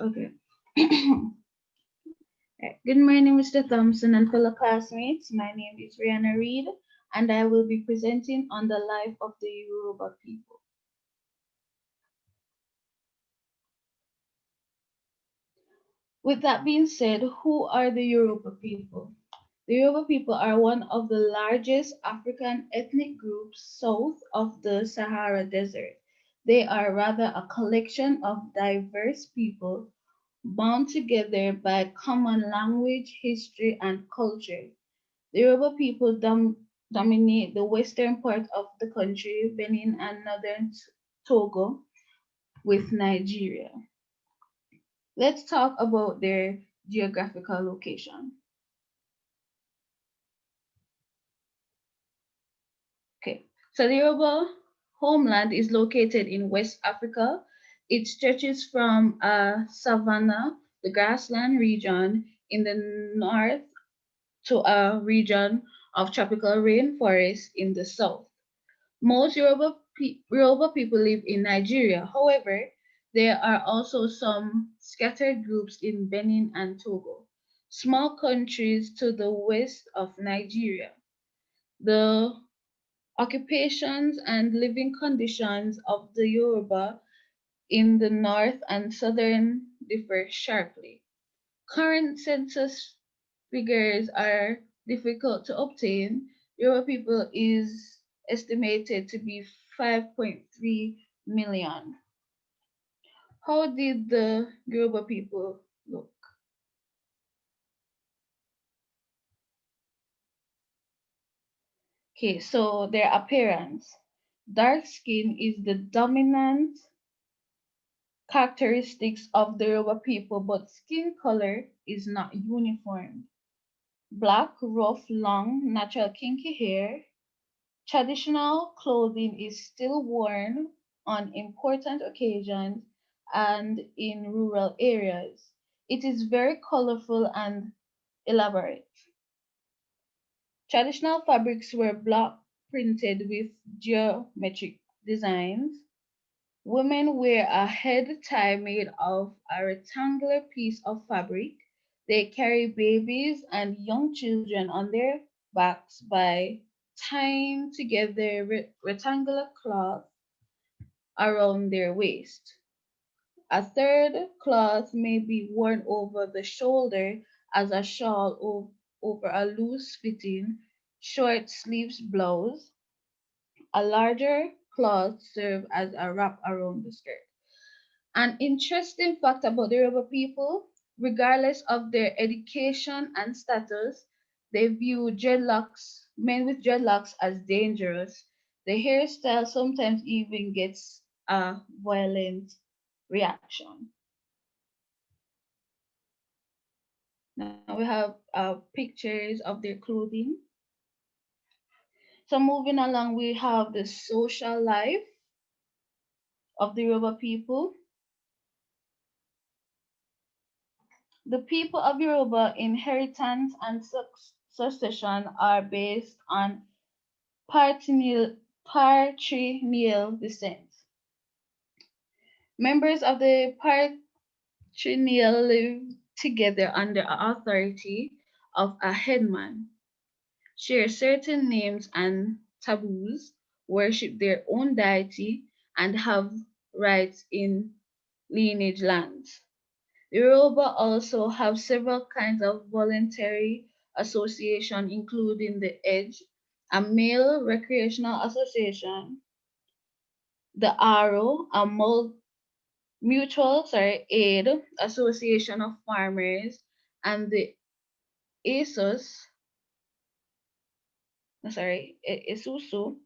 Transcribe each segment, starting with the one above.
Okay. Good morning, Mr. Thompson and fellow classmates. My name is Rheanna Reid, and I will be presenting on the life of the Yoruba people. With that being said, who are the Yoruba people? The Yoruba people are one of the largest African ethnic groups south of the Sahara Desert. They are rather a collection of diverse people bound together by common language, history, and culture. The Yoruba people dominate the western part of the country, Benin and northern Togo, with Nigeria. Let's talk about their geographical location. Okay, so the Yoruba homeland is located in West Africa. It stretches from savanna, the grassland region in the north, to a region of tropical rainforest in the south. Most Yoruba people live in Nigeria. However, there are also some scattered groups in Benin and Togo, small countries to the west of Nigeria. The occupations and living conditions of the Yoruba in the north and southern differ sharply. Current census figures are difficult to obtain. Yoruba people is estimated to be 5.3 million. How did the Yoruba people look? Okay, so their appearance. Dark skin is the dominant characteristics of the Yoruba people, but skin color is not uniform. Black, rough, long, natural kinky hair. Traditional clothing is still worn on important occasions and in rural areas. It is very colorful and elaborate. Traditional fabrics were block printed with geometric designs. Women wear a head tie made of a rectangular piece of fabric. They carry babies and young children on their backs by tying together rectangular cloth around their waist. A third cloth may be worn over the shoulder as a shawl over a loose fitting short sleeves blouse. A larger cloth serves as a wrap around the skirt. An interesting fact about the Yoruba people, regardless of their education and status, they view dreadlocks, men with dreadlocks, as dangerous. The hairstyle sometimes even gets a violent reaction. Now we have pictures of their clothing. So moving along, we have the social life of the Yoruba people. The people of Yoruba inheritance and succession are based on patrilineal descent. Members of the patrilineal live together under authority of a headman, share certain names and taboos, worship their own deity, and have rights in lineage lands. The Yoruba also have several kinds of voluntary association, including the Edge, a male recreational association, the Arrow, a mutual aid association of farmers, and the ASUS, Esusu,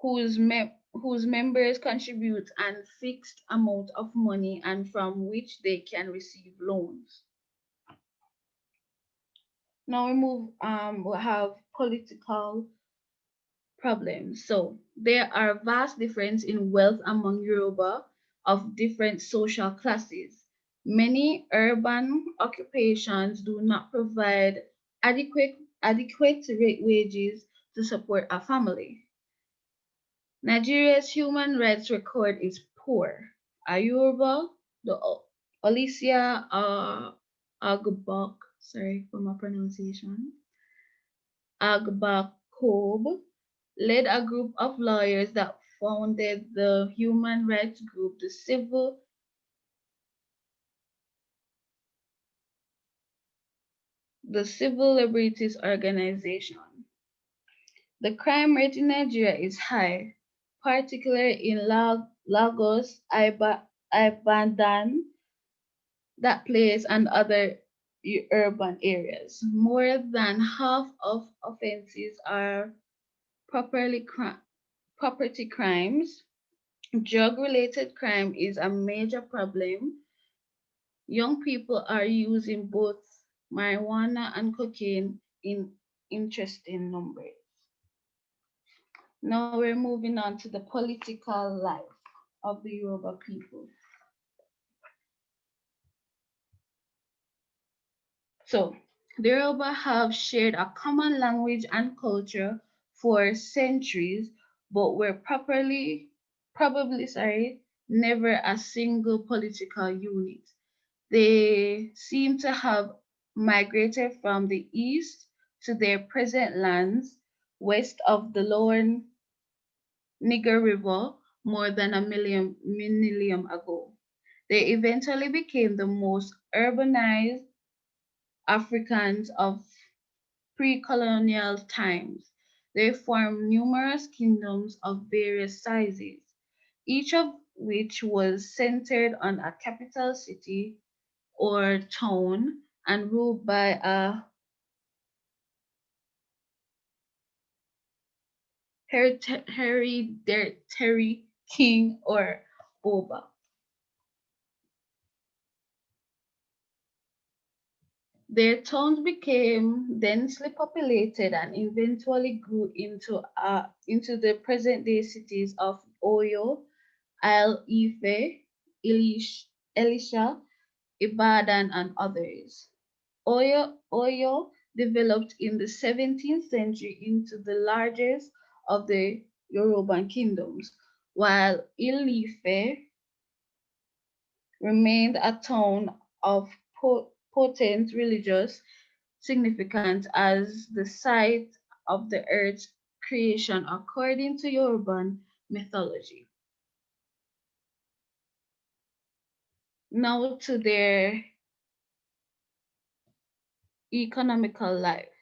whose members contribute an fixed amount of money and from which they can receive loans. Now we have political problems. So there are vast difference in wealth among Yoruba of different social classes. Many urban occupations do not provide adequate wages to support a family. Nigeria's human rights record is poor. A Yoruba, the Alicia Agbok, sorry for my pronunciation, Agbakob, led a group of lawyers that founded the human rights group, the Civil Liberties Organization. The crime rate in Nigeria is high, particularly in Lagos, Ibadan, that place, and other urban areas. More than half of offenses are properly property crimes. Drug-related crime is a major problem. Young people are using both marijuana and cocaine in interesting numbers. Now we're moving on to the political life of the Yoruba people. So, the Yoruba have shared a common language and culture for centuries, but were probably never a single political unit. They seem to have migrated from the east to their present lands west of the lower Niger River more than a millennium ago. They eventually became the most urbanized Africans of pre-colonial times. They formed numerous kingdoms of various sizes, each of which was centered on a capital city or town and ruled by a hereditary king or Oba. Their towns became densely populated and eventually grew into the present-day cities of Oyo, Ife, Elisha, Ibadan, and others. Oyo developed in the 17th century into the largest of the Yoruban kingdoms, while Ife remained a town of potent religious significance as the site of the earth's creation according to Yoruban mythology. Now to their economical life.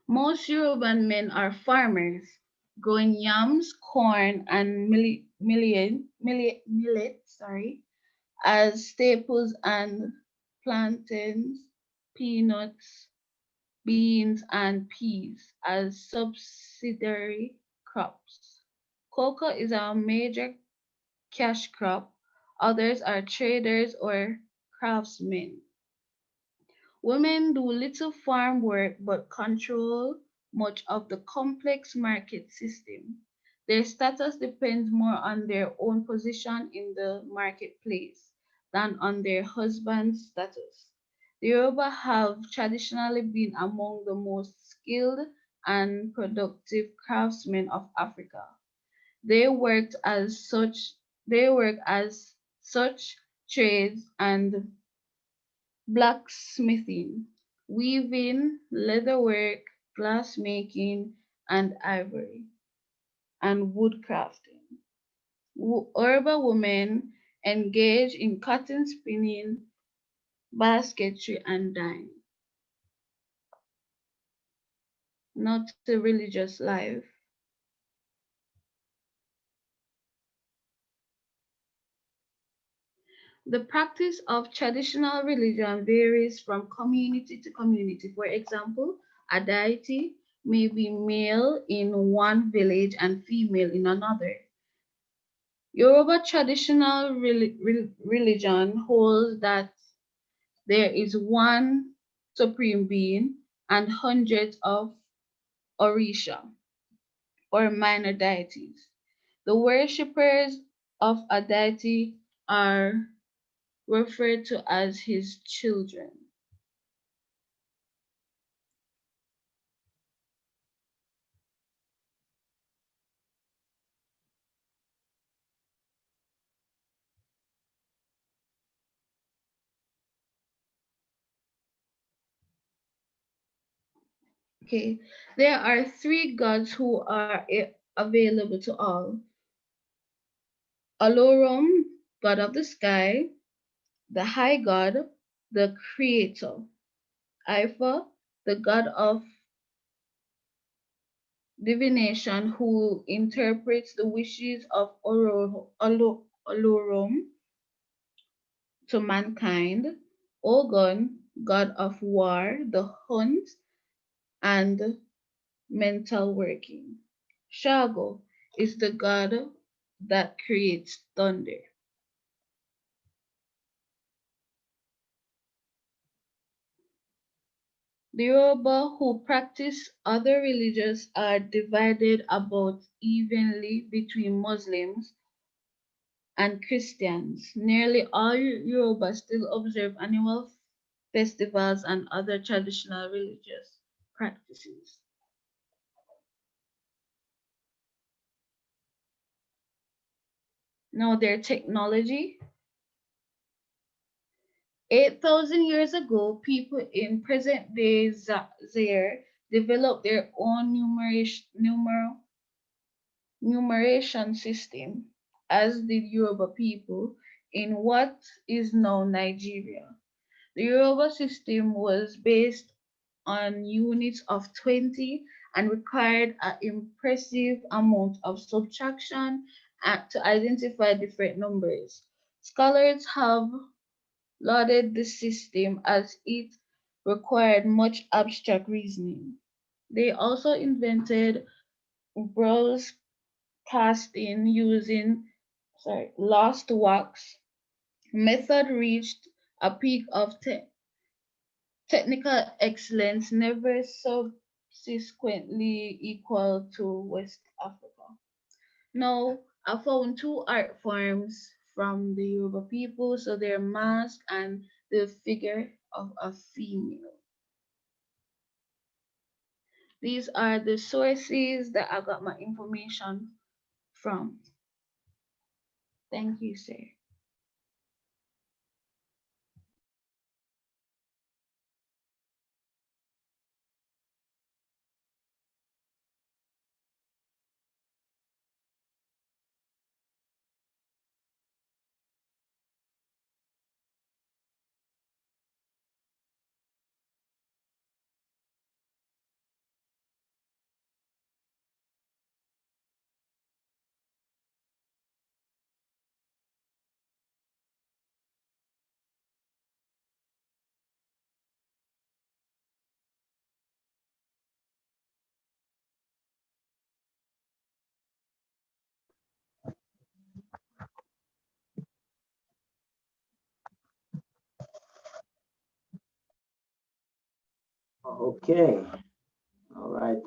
Most Yoruban men are farmers, growing yams, corn, and millet, as staples and plantains, peanuts, beans, and peas as subsidiary crops. Cocoa is a major cash crop. Others are traders or craftsmen. Women do little farm work but control much of the complex market system. Their status depends more on their own position in the marketplace than on their husband's status. The Yoruba have traditionally been among the most skilled and productive craftsmen of Africa. They worked as such they work as such trades and blacksmithing, weaving, leatherwork, glassmaking, and ivory, and woodcrafting. Urban women engage in cotton spinning, basketry, and dyeing. Not a religious life. The practice of traditional religion varies from community to community. For example, a deity may be male in one village and female in another. Yoruba traditional religion holds that there is one supreme being and hundreds of orisha, or minor deities. The worshippers of a deity are referred to as his children. Okay, there are three gods who are available to all: Alorum, god of the sky; the high god, the creator; Ifa, the god of divination who interprets the wishes of Alorum to mankind; Ogun, god of war, the hunt, and mental working. Shago is the god that creates thunder. The Yoruba who practice other religions are divided about evenly between Muslims and Christians. Nearly all Yoruba still observe annual festivals and other traditional religious practices. Now, their technology. 8,000 years ago, people in present day Zaire developed their own numeration system, as did Yoruba people in what is now Nigeria. The Yoruba system was based on units of 20 and required an impressive amount of subtraction to identify different numbers. Scholars have lauded the system as it required much abstract reasoning. They also invented bronze casting using lost wax. Method reached a peak of technical excellence never subsequently equal to West Africa. Now, I found two art forms from the Yoruba people, so their mask and the figure of a female. These are the sources that I got my information from. Thank you, sir. Okay.